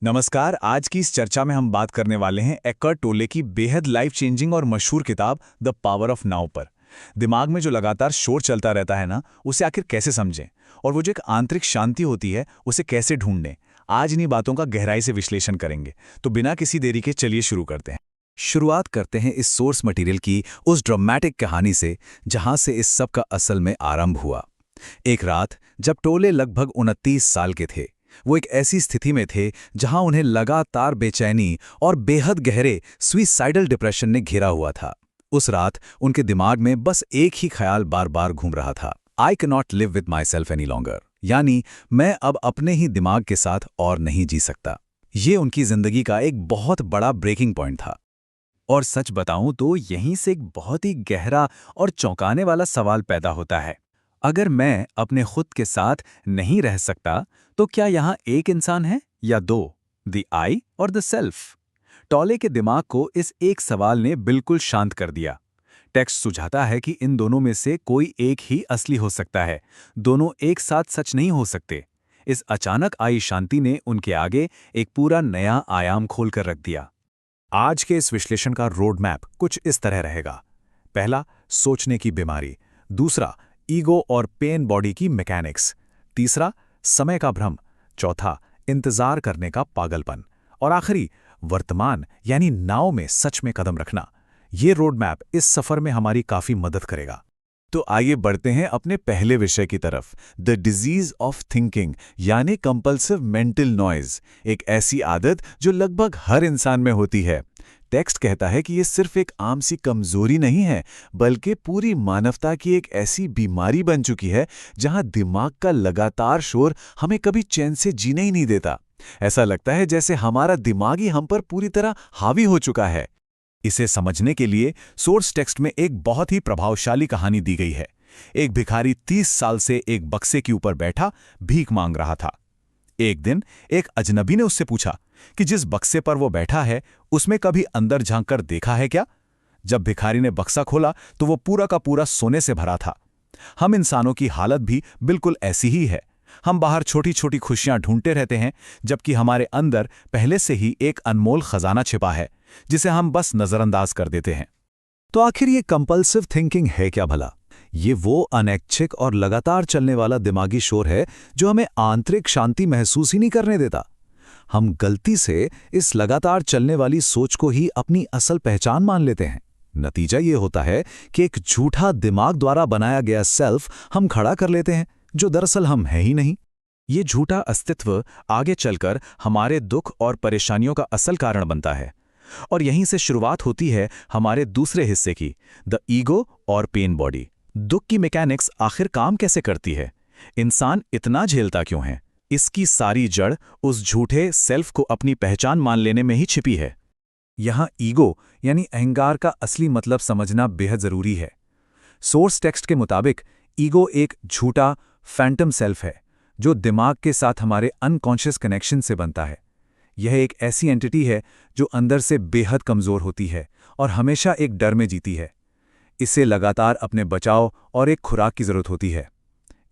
नमस्कार। आज की इस चर्चा में हम बात करने वाले हैं एकर्ट टोले की बेहद लाइफ चेंजिंग और मशहूर किताब द पावर ऑफ नाउ पर। दिमाग में जो लगातार शोर चलता रहता है ना, उसे आखिर कैसे समझें, और वो जो एक आंतरिक शांति होती है उसे कैसे ढूंढें। आज इन्हीं बातों का गहराई से विश्लेषण करेंगे। तो बिना किसी देरी के चलिए शुरू करते हैं। शुरुआत करते हैं इस सोर्स मटेरियल की उस ड्रामेटिक कहानी से जहां से इस सब का असल में आरंभ हुआ। एक रात जब टोले लगभग 29 साल के थे, वो एक ऐसी स्थिति में थे जहां उन्हें लगातार बेचैनी और बेहद गहरे सुइसाइडल डिप्रेशन ने घेरा हुआ था। उस रात उनके दिमाग में बस एक ही ख्याल बार बार घूम रहा था, I can not live with my self any longer, यानी मैं अब अपने ही दिमाग के साथ और नहीं जी सकता। ये उनकी जिंदगी का एक बहुत बड़ा ब्रेकिंग पॉइंट था। और सच बताऊं तो यहीं से एक बहुत ही गहरा और चौंकाने वाला सवाल पैदा होता है। अगर मैं अपने खुद के साथ नहीं रह सकता, तो क्या यहाँ एक इंसान है या दो, द आई और द सेल्फ? टॉले के दिमाग को इस एक सवाल ने बिल्कुल शांत कर दिया। टेक्स्ट सुझाता है कि इन दोनों में से कोई एक ही असली हो सकता है, दोनों एक साथ सच नहीं हो सकते। इस अचानक आई शांति ने उनके आगे एक पूरा नया आयाम खोलकर रख दिया। आज के इस विश्लेषण का रोड मैप कुछ इस तरह रहेगा। पहला, सोचने की बीमारी। दूसरा, ईगो और पेन बॉडी की मैकेनिक्स। तीसरा, समय का भ्रम। चौथा, इंतजार करने का पागलपन। और आखिरी, वर्तमान यानी नाव में सच में कदम रखना। ये रोड मैप इस सफर में हमारी काफी मदद करेगा। तो आइए बढ़ते हैं अपने पहले विषय की तरफ, द डिजीज ऑफ थिंकिंग यानी कंपल्सिव मेंटल नॉइज, एक ऐसी आदत जो लगभग हर इंसान में होती है। टेक्स्ट कहता है कि ये सिर्फ एक आम सी कमजोरी नहीं है, बल्कि पूरी मानवता की एक ऐसी बीमारी बन चुकी है जहां दिमाग का लगातार शोर हमें कभी चैन से जीने ही नहीं देता। ऐसा लगता है जैसे हमारा दिमाग ही हम पर पूरी तरह हावी हो चुका है। इसे समझने के लिए सोर्स टेक्स्ट में एक बहुत ही प्रभावशाली कहानी दी गई है। एक भिखारी 30 साल से एक बक्से के ऊपर बैठा भीख मांग रहा था। एक दिन एक अजनबी ने उससे पूछा कि जिस बक्से पर वो बैठा है उसमें कभी अंदर झांककर देखा है क्या? जब भिखारी ने बक्सा खोला तो वो पूरा का पूरा सोने से भरा था। हम इंसानों की हालत भी बिल्कुल ऐसी ही है। हम बाहर छोटी छोटी खुशियां ढूंढते रहते हैं, जबकि हमारे अंदर पहले से ही एक अनमोल खजाना छिपा है जिसे हम बस नजरअंदाज कर देते हैं। तो आखिर ये कंपल्सिव थिंकिंग है क्या भला? ये वो अनैच्छिक और लगातार चलने वाला दिमागी शोर है जो हमें आंतरिक शांति महसूस ही नहीं करने देता। हम गलती से इस लगातार चलने वाली सोच को ही अपनी असल पहचान मान लेते हैं। नतीजा ये होता है कि एक झूठा दिमाग द्वारा बनाया गया सेल्फ हम खड़ा कर लेते हैं, जो दरअसल हम हैं ही नहीं। ये झूठा अस्तित्व आगे चलकर हमारे दुख और परेशानियों का असल कारण बनता है। और यहीं से शुरुआत होती है हमारे दूसरे हिस्से की, द ईगो और पेन बॉडी। दुख की मैकेनिक्स आखिर काम कैसे करती है? इंसान इतना झेलता क्यों है? इसकी सारी जड़ उस झूठे सेल्फ को अपनी पहचान मान लेने में ही छिपी है। यहां ईगो यानी अहंकार का असली मतलब समझना बेहद जरूरी है। सोर्स टेक्स्ट के मुताबिक ईगो एक झूठा फैंटम सेल्फ है जो दिमाग के साथ हमारे अनकॉन्शियस कनेक्शन से बनता है। यह एक ऐसी एंटिटी है जो अंदर से बेहद कमजोर होती है और हमेशा एक डर में जीती है। इसे लगातार अपने बचाव और एक खुराक की जरूरत होती है।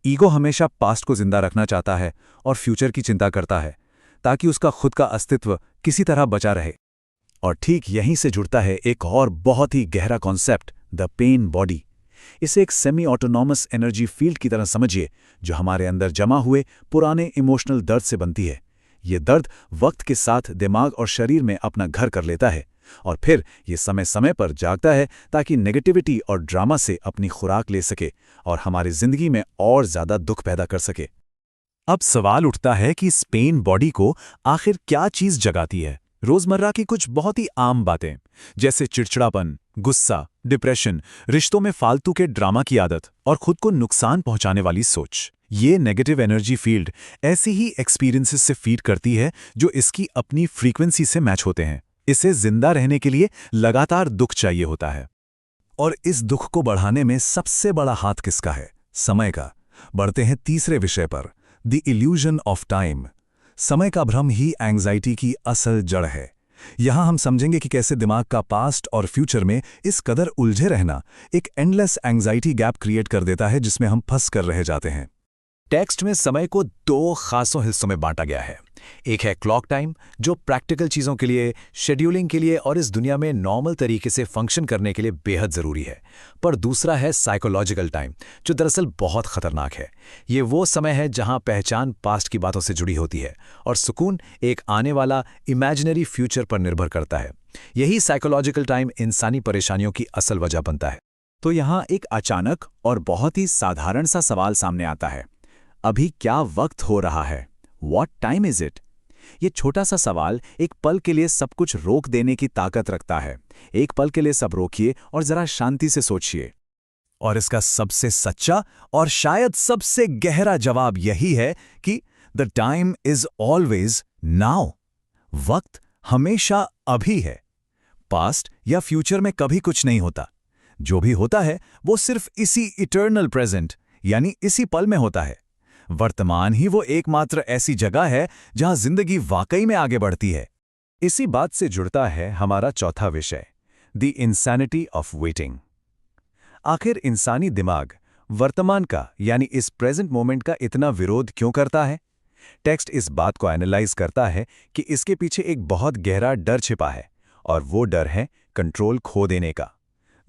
ईगो हमेशा पास्ट को जिंदा रखना चाहता है और फ्यूचर की चिंता करता है ताकि उसका खुद का अस्तित्व किसी तरह बचा रहे। और ठीक यहीं से जुड़ता है एक और बहुत ही गहरा कॉन्सेप्ट, द पेन बॉडी। इसे एक सेमी ऑटोनॉमस एनर्जी फील्ड की तरह समझिए जो हमारे अंदर जमा हुए पुराने इमोशनल दर्द से बनती है। ये दर्द वक्त के साथ दिमाग और शरीर में अपना घर कर लेता है और फिर ये समय समय पर जागता है ताकि नेगेटिविटी और ड्रामा से अपनी खुराक ले सके और हमारी जिंदगी में और ज्यादा दुख पैदा कर सके। अब सवाल उठता है कि इस पेन बॉडी को आखिर क्या चीज जगाती है? रोजमर्रा की कुछ बहुत ही आम बातें, जैसे चिड़चिड़ापन, गुस्सा, डिप्रेशन, रिश्तों में फालतू के ड्रामा की आदत और खुद को नुकसान पहुंचाने वाली सोच। ये नेगेटिव एनर्जी फील्ड ऐसी ही एक्सपीरियंसेस से फीड करती है जो इसकी अपनी फ्रीक्वेंसी से मैच होते हैं। इसे जिंदा रहने के लिए लगातार दुख चाहिए होता है। और इस दुख को बढ़ाने में सबसे बड़ा हाथ किसका है? समय का। बढ़ते हैं तीसरे विषय पर, द इल्यूजन ऑफ टाइम। समय का भ्रम ही एंग्जाइटी की असल जड़ है। यहां हम समझेंगे कि कैसे दिमाग का पास्ट और फ्यूचर में इस कदर उलझे रहना एक एंडलेस एंग्जाइटी गैप क्रिएट कर देता है जिसमें हम फंस कर रह जाते हैं। टेक्स्ट में समय को दो खासों हिस्सों में बांटा गया है। एक है क्लॉक टाइम, जो प्रैक्टिकल चीज़ों के लिए, शेड्यूलिंग के लिए और इस दुनिया में नॉर्मल तरीके से फंक्शन करने के लिए बेहद ज़रूरी है। पर दूसरा है साइकोलॉजिकल टाइम, जो दरअसल बहुत खतरनाक है। ये वो समय है जहां पहचान पास्ट की बातों से जुड़ी होती है और सुकून एक आने वाला इमेजिनरी फ्यूचर पर निर्भर करता है। यही साइकोलॉजिकल टाइम इंसानी परेशानियों की असल वजह बनता है। तो यहाँ एक अचानक और बहुत ही साधारण सा सवाल सामने आता है, अभी क्या वक्त हो रहा है? What time is it? ये छोटा सा सवाल एक पल के लिए सब कुछ रोक देने की ताकत रखता है। एक पल के लिए सब रोकिए और जरा शांति से सोचिए। और इसका सबसे सच्चा और शायद सबसे गहरा जवाब यही है कि the time is always now. वक्त हमेशा अभी है। पास्ट या फ्यूचर में कभी कुछ नहीं होता। जो भी होता है वो सिर्फ इसी इटर्नल प्रेजेंट यानी इसी पल में होता है। वर्तमान ही वो एकमात्र ऐसी जगह है जहां जिंदगी वाकई में आगे बढ़ती है। इसी बात से जुड़ता है हमारा चौथा विषय, द इंसैनिटी ऑफ वेटिंग। आखिर इंसानी दिमाग वर्तमान का यानी इस प्रेजेंट मोमेंट का इतना विरोध क्यों करता है? टेक्स्ट इस बात को एनालाइज करता है कि इसके पीछे एक बहुत गहरा डर छिपा है, और वो डर है कंट्रोल खो देने का।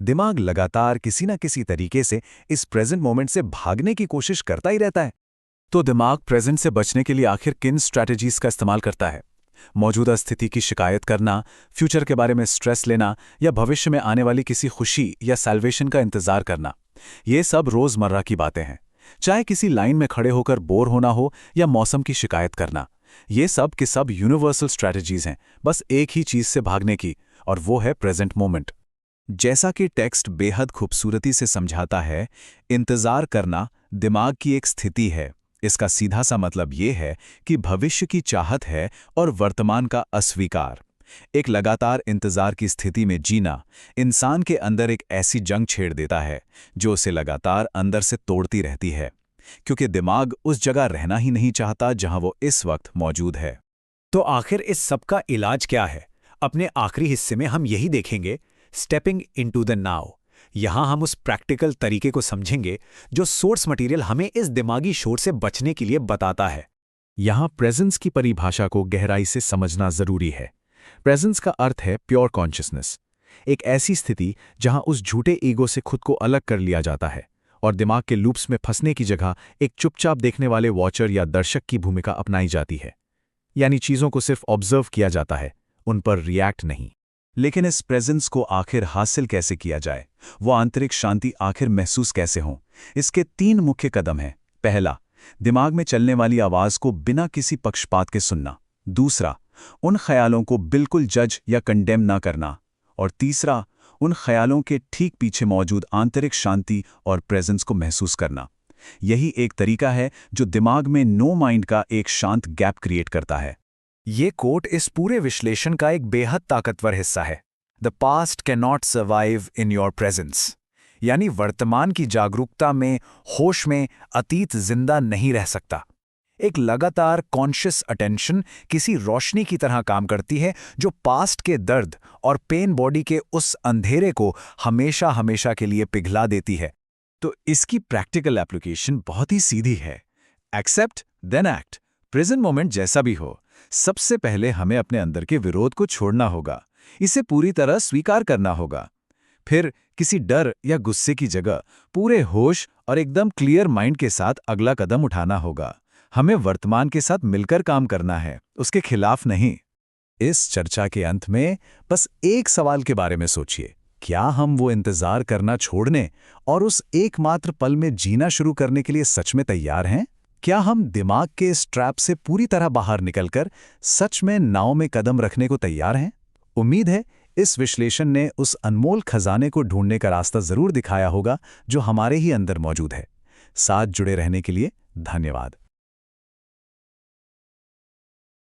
दिमाग लगातार किसी न किसी तरीके से इस प्रेजेंट मोमेंट से भागने की कोशिश करता ही रहता है। तो दिमाग प्रेजेंट से बचने के लिए आखिर किन स्ट्रैटेजीज का इस्तेमाल करता है? मौजूदा स्थिति की शिकायत करना, फ्यूचर के बारे में स्ट्रेस लेना या भविष्य में आने वाली किसी खुशी या सैल्वेशन का इंतजार करना। ये सब रोजमर्रा की बातें हैं। चाहे किसी लाइन में खड़े होकर बोर होना हो या मौसम की शिकायत करना, ये सब के सब यूनिवर्सल स्ट्रैटेजीज हैं, बस एक ही चीज से भागने की, और वो है प्रेजेंट मोमेंट। जैसा कि टेक्स्ट बेहद खूबसूरती से समझाता है, इंतजार करना दिमाग की एक स्थिति है। इसका सीधा सा मतलब ये है कि भविष्य की चाहत है और वर्तमान का अस्वीकार। एक लगातार इंतजार की स्थिति में जीना इंसान के अंदर एक ऐसी जंग छेड़ देता है जो उसे लगातार अंदर से तोड़ती रहती है, क्योंकि दिमाग उस जगह रहना ही नहीं चाहता जहां वो इस वक्त मौजूद है। तो आखिर इस सब का इलाज क्या है? अपने आखिरी हिस्से में हम यही देखेंगे, स्टेपिंग इनटू द नाउ। यहां हम उस प्रैक्टिकल तरीके को समझेंगे जो सोर्स मटेरियल हमें इस दिमागी शोर से बचने के लिए बताता है। यहां प्रेजेंस की परिभाषा को गहराई से समझना जरूरी है। प्रेजेंस का अर्थ है प्योर कॉन्शियसनेस, एक ऐसी स्थिति जहां उस झूठे ईगो से खुद को अलग कर लिया जाता है और दिमाग के लूप्स में फंसने की जगह एक चुपचाप देखने वाले वॉचर या दर्शक की भूमिका अपनाई जाती है। यानी चीजों को सिर्फ ऑब्जर्व किया जाता है, उन पर रिएक्ट नहीं। लेकिन इस प्रेजेंस को आखिर हासिल कैसे किया जाए? वो आंतरिक शांति आखिर महसूस कैसे हो? इसके 3 मुख्य कदम हैं। पहला, दिमाग में चलने वाली आवाज को बिना किसी पक्षपात के सुनना। दूसरा, उन ख्यालों को बिल्कुल जज या कंडेम ना करना। और तीसरा, उन ख्यालों के ठीक पीछे मौजूद आंतरिक शांति और प्रेजेंस को महसूस करना। यही एक तरीका है जो दिमाग में नो माइंड का एक शांत गैप क्रिएट करता है। ये कोट इस पूरे विश्लेषण का एक बेहद ताकतवर हिस्सा है। The past can not survive in your presence. यानी वर्तमान की जागरूकता में, होश में अतीत जिंदा नहीं रह सकता। एक लगातार कॉन्शियस अटेंशन किसी रोशनी की तरह काम करती है जो पास्ट के दर्द और पेन बॉडी के उस अंधेरे को हमेशा हमेशा के लिए पिघला देती है। तो इसकी प्रैक्टिकल एप्लीकेशन बहुत ही सीधी है। Accept then act. Present moment जैसा भी हो, सबसे पहले हमें अपने अंदर के विरोध को छोड़ना होगा, इसे पूरी तरह स्वीकार करना होगा। फिर किसी डर या गुस्से की जगह पूरे होश और एकदम क्लियर माइंड के साथ अगला कदम उठाना होगा। हमें वर्तमान के साथ मिलकर काम करना है, उसके खिलाफ नहीं। इस चर्चा के अंत में बस एक सवाल के बारे में सोचिए, क्या हम वो इंतजार करना छोड़ने और उस एकमात्र पल में जीना शुरू करने के लिए सच में तैयार हैं? क्या हम दिमाग के इस ट्रैप से पूरी तरह बाहर निकलकर सच में नाव में कदम रखने को तैयार हैं? उम्मीद है इस विश्लेषण ने उस अनमोल खजाने को ढूंढने का रास्ता जरूर दिखाया होगा जो हमारे ही अंदर मौजूद है। साथ जुड़े रहने के लिए धन्यवाद।